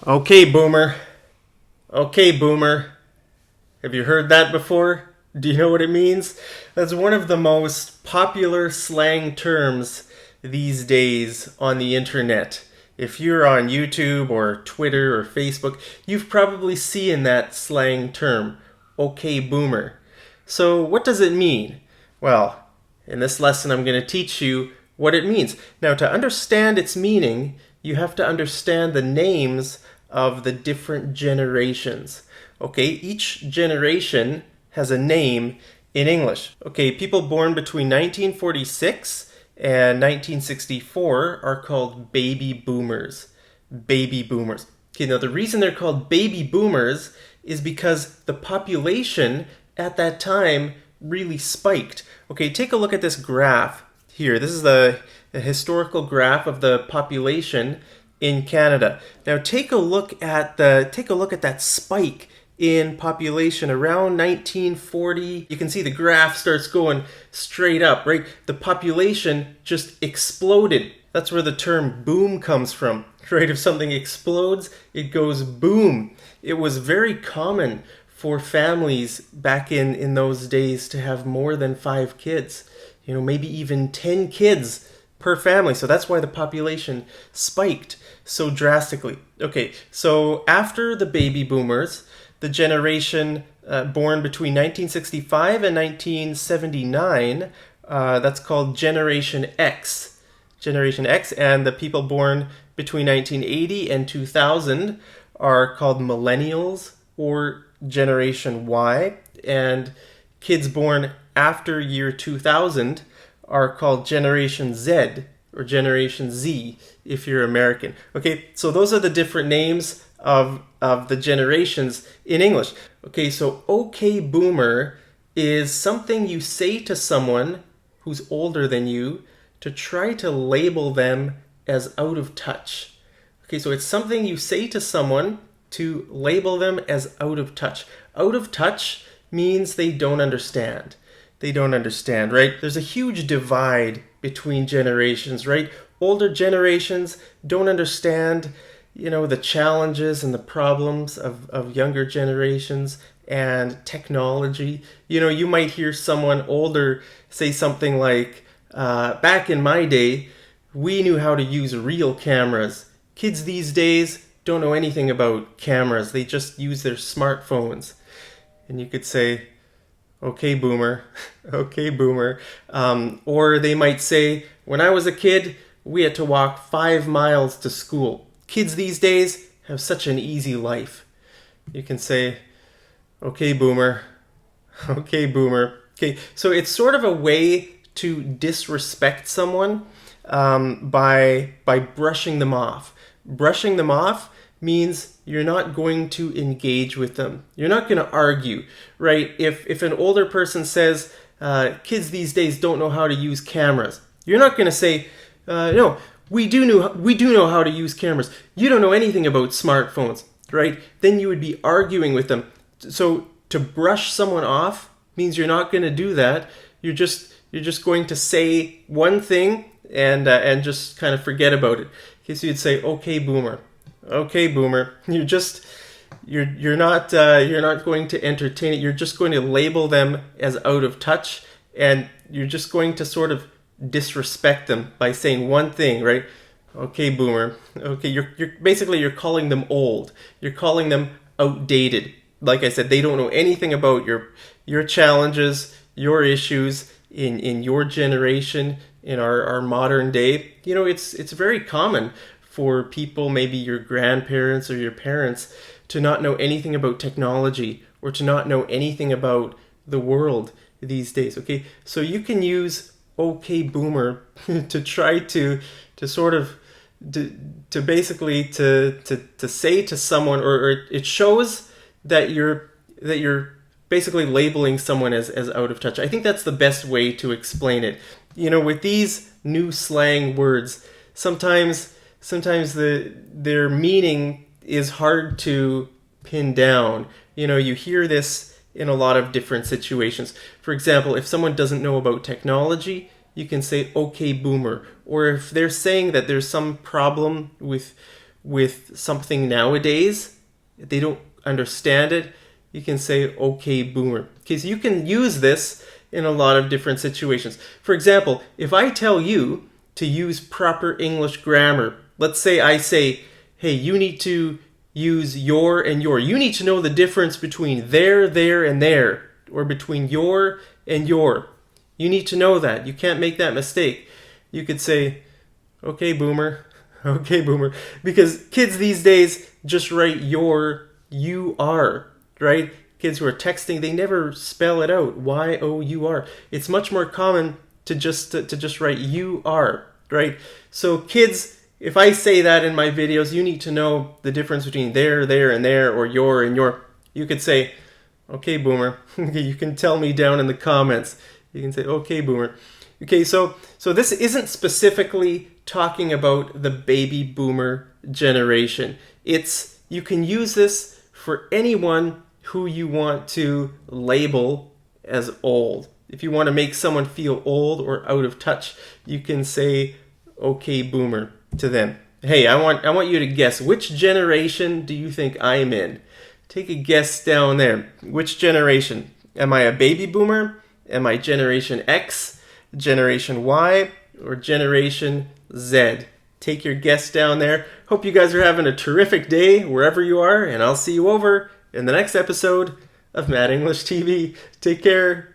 Okay, boomer. Okay, boomer. Have you heard that before? Do you know what it means? That's one of the most popular slang terms these days on the internet. If you're on YouTube or Twitter or Facebook, you've probably seen that slang term, okay, boomer. So, what does it mean? Well, in this lesson, I'm going to teach you what it means. Now, to understand its meaning, you have to understand the names of the different generations. Okay, each generation has a name in English. Okay, people born between 1946 and 1964 are called baby boomers. Baby boomers. Okay, now the reason they're called baby boomers is because the population at that time really spiked. Okay, take a look at this graph here. This is a historical graph of the population in Canada. Now take a look at that spike in population around 1940. You can see the graph starts going straight up, right? The population just exploded. That's where the term boom comes from, right? If something explodes, it goes boom. It was very common for families back in those days to have more than 5 kids, maybe even 10 kids per family. So that's why the population spiked so drastically. Okay, so after the baby boomers, the generation born between 1965 and 1979, that's called Generation X. Generation X, and the people born between 1980 and 2000 are called millennials or Generation Y, and kids born after year 2000 are called Generation Z or Generation Z if you're American. Okay, so those are the different names of the generations in English. Okay, so okay boomer is something you say to someone who's older than you to try to label them as out of touch. Okay, so it's something you say to someone to label them as out of touch. Out of touch means they don't understand. They don't understand, right? There's a huge divide between generations, right? Older generations don't understand, the challenges and the problems of younger generations and technology. You might hear someone older say something like, back in my day, we knew how to use real cameras. Kids these days don't know anything about cameras. They just use their smartphones. And you could say, okay, boomer. Okay, boomer. Or they might say, when I was a kid, we had to walk 5 miles to school. Kids these days have such an easy life. You can say, okay, boomer. Okay, boomer. Okay, so it's sort of a way to disrespect someone by brushing them off. Brushing them off means you're not going to engage with them. You're not going to argue, right? If an older person says, kids these days don't know how to use cameras, you're not going to say, no, we do know how to use cameras. You don't know anything about smartphones, right? Then you would be arguing with them. So to brush someone off means you're not going to do that. You're just going to say one thing and just kind of forget about it. Okay, so you'd say, okay, boomer. Okay, boomer. You're not going to entertain it. You're just going to label them as out of touch, and you're just going to sort of disrespect them by saying one thing, right? Okay, boomer. Okay, you're calling them old. You're calling them outdated. Like I said, they don't know anything about your challenges, your issues in your generation, in our modern day. It's very common for people, maybe your grandparents or your parents, to not know anything about technology or to not know anything about the world these days. Okay, so you can use okay boomer to try to sort of to basically to say to someone, or it shows that you're basically labeling someone as out of touch. I think that's the best way to explain it. With these new slang words, sometimes their meaning is hard to pin down. You hear this in a lot of different situations. For example, if someone doesn't know about technology, you can say okay boomer. Or if they're saying that there's some problem with with something nowadays, they don't understand it, you can say, okay, boomer. Okay, so you can use this in a lot of different situations. For example, if I tell you to use proper English grammar, let's say I say, hey, you need to use your and your. You need to know the difference between there, and there, or between your and your. You need to know that. You can't make that mistake. You could say, okay, boomer. Okay, boomer. Because kids these days just write you are, right? Kids who are texting, they never spell it out. Y-O-U-R. It's much more common to just write you are, right? So kids, if I say that in my videos, you need to know the difference between there, and there, or your and your. You could say, okay, boomer. You can tell me down in the comments. You can say, okay, boomer. Okay, so this isn't specifically talking about the baby boomer generation. You can use this for anyone who you want to label as old. If you want to make someone feel old or out of touch, you can say, okay, boomer, to them. Hey, I want you to guess, which generation do you think I'm in? Take a guess down there. Which generation? Am I a baby boomer? Am I Generation X, Generation Y, or Generation Z? Take your guess down there. Hope you guys are having a terrific day wherever you are, and I'll see you over in the next episode of Mad English TV. Take care.